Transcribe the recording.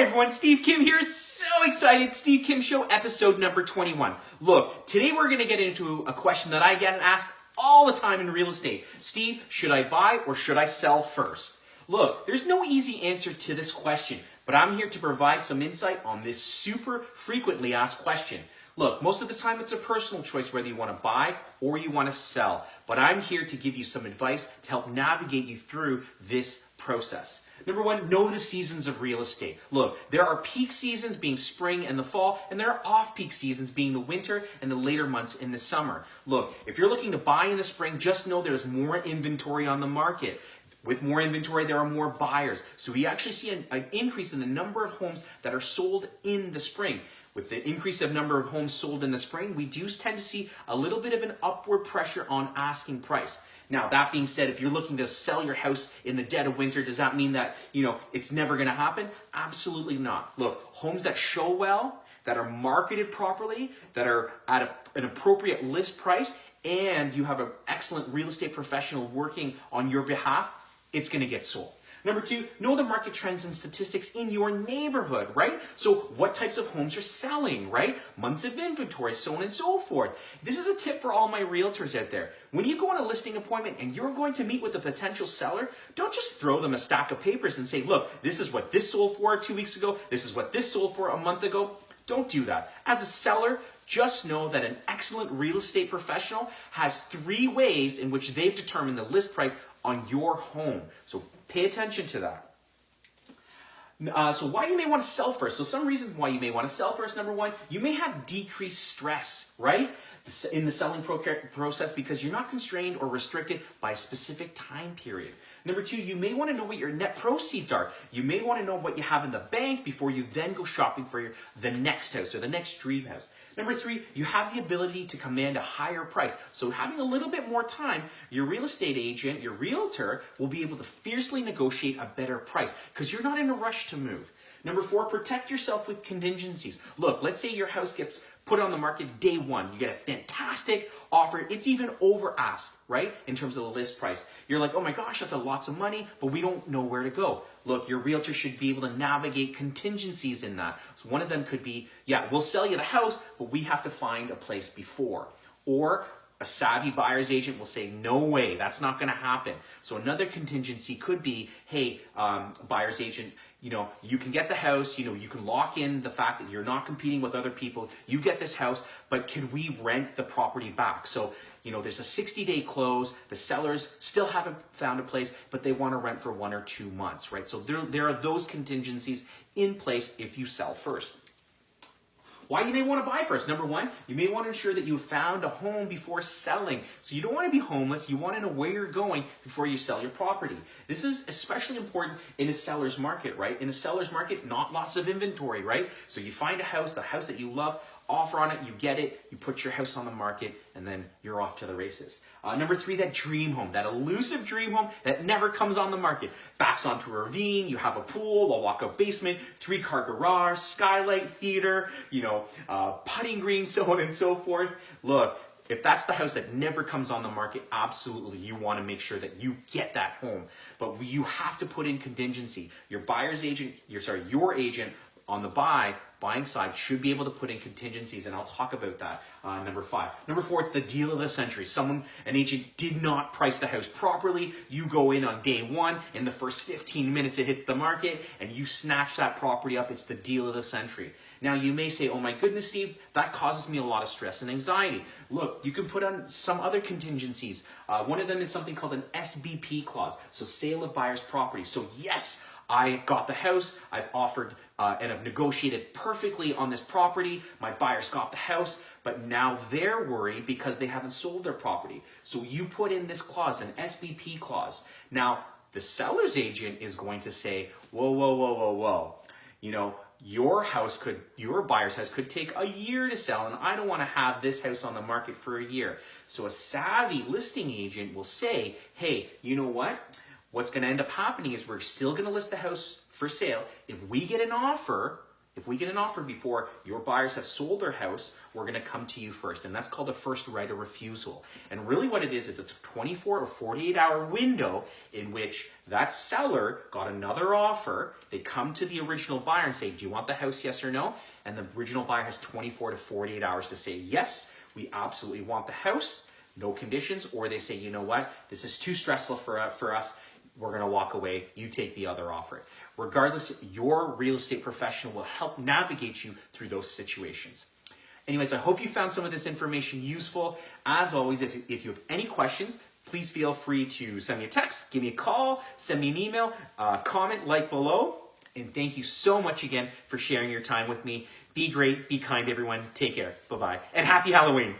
Hi everyone, Steve Kim here. So excited. Steve Kim Show, episode number 21. Look, today we're going to get into a question that I get asked all the time in real estate. Steve, should I buy or should I sell first? Look, there's no easy answer to this question, but I'm here to provide some insight on this super frequently asked question. Look, most of the time it's a personal choice whether you want to buy or you want to sell, but I'm here to give you some advice to help navigate you through this process. Number one, know the seasons of real estate. Look, there are peak seasons being spring and the fall, and there are off-peak seasons being the winter and the later months in the summer. Look, if you're looking to buy in the spring, just know there's more inventory on the market. With more inventory, there are more buyers. So we actually see an increase in the number of homes that are sold in the spring. With the increase of number of homes sold in the spring, we do tend to see a little bit of an upward pressure on asking price. Now, that being said, if you're looking to sell your house in the dead of winter, does that mean that, it's never going to happen? Absolutely not. Look, homes that show well, that are marketed properly, that are at an appropriate list price, and you have an excellent real estate professional working on your behalf, it's going to get sold. Number two, know the market trends and statistics in your neighborhood, right? So what types of homes are selling, right? Months of inventory, so on and so forth. This is a tip for all my realtors out there. When you go on a listing appointment and you're going to meet with a potential seller, don't just throw them a stack of papers and say, look, this is what this sold for 2 weeks ago. This is what this sold for a month ago. Don't do that. As a seller, just know that an excellent real estate professional has 3 ways in which they've determined the list price on your home. So pay attention to that. So why you may want to sell first. So some reasons why you may want to sell first. Number one, you may have decreased stress, right? In the selling process because you're not constrained or restricted by a specific time period. Number two, you may want to know what your net proceeds are. You may want to know what you have in the bank before you then go shopping for the next house or the next dream house. Number three, you have the ability to command a higher price. So having a little bit more time, your real estate agent, your realtor, will be able to fiercely negotiate a better price because you're not in a rush to move. Number four, protect yourself with contingencies. Look, let's say your house gets put on the market day one. You get a fantastic offer. It's even over ask, right? In terms of the list price. You're like, oh my gosh, that's lots of money, but we don't know where to go. Look, your realtor should be able to navigate contingencies in that. So one of them could be, yeah, we'll sell you the house, but we have to find a place before. Or a savvy buyer's agent will say, no way, that's not going to happen. So another contingency could be, hey, buyer's agent, you can get the house, you can lock in the fact that you're not competing with other people. You get this house, but can we rent the property back? So, there's a 60-day close. The sellers still haven't found a place, but they want to rent for 1 or 2 months, right? So there are those contingencies in place if you sell first. Why you may want to buy first. Number one, you may want to ensure that you found a home before selling. So you don't want to be homeless. You want to know where you're going before you sell your property. This is especially important in a seller's market, right? In a seller's market, not lots of inventory, right? So you find a house, the house that you love, offer on it, you get it, you put your house on the market, and then you're off to the races. Number three, that dream home, that elusive dream home that never comes on the market. Backs onto a ravine, you have a pool, a walk-up basement, 3-car garage, skylight, theater, putting green, so on and so forth. Look, if that's the house that never comes on the market, absolutely, you want to make sure that you get that home. But you have to put in contingency. Your agent on the buying side should be able to put in contingencies, and I'll talk about that. Number five. Number four, it's the deal of the century. An agent did not price the house properly. You go in on day one, in the first 15 minutes it hits the market, and you snatch that property up. It's the deal of the century. Now you may say, oh my goodness, Steve, that causes me a lot of stress and anxiety. Look, you can put on some other contingencies. One of them is something called an SBP clause, so sale of buyer's property. So yes, I got the house, I've offered and I've negotiated perfectly on this property. My buyers got the house, but now they're worried because they haven't sold their property. So you put in this clause, an SBP clause. Now, the seller's agent is going to say, whoa, whoa, whoa, whoa, whoa. Your buyer's house could take a year to sell, and I don't want to have this house on the market for a year. So a savvy listing agent will say, hey, you know what? What's going to end up happening is we're still going to list the house for sale. If we get an offer, If we get an offer before your buyers have sold their house, we're going to come to you first. And that's called a first right of refusal. And really what it is it's a 24 or 48 hour window in which that seller got another offer. They come to the original buyer and say, do you want the house, yes or no? And the original buyer has 24 to 48 hours to say, yes, we absolutely want the house, no conditions. Or they say, you know what, this is too stressful for us. We're going to walk away. You take the other offer. Regardless, your real estate professional will help navigate you through those situations. Anyways, I hope you found some of this information useful. As always, if you have any questions, please feel free to send me a text, give me a call, send me an email, comment, like below. And thank you so much again for sharing your time with me. Be great, be kind, everyone. Take care. Bye-bye. And happy Halloween.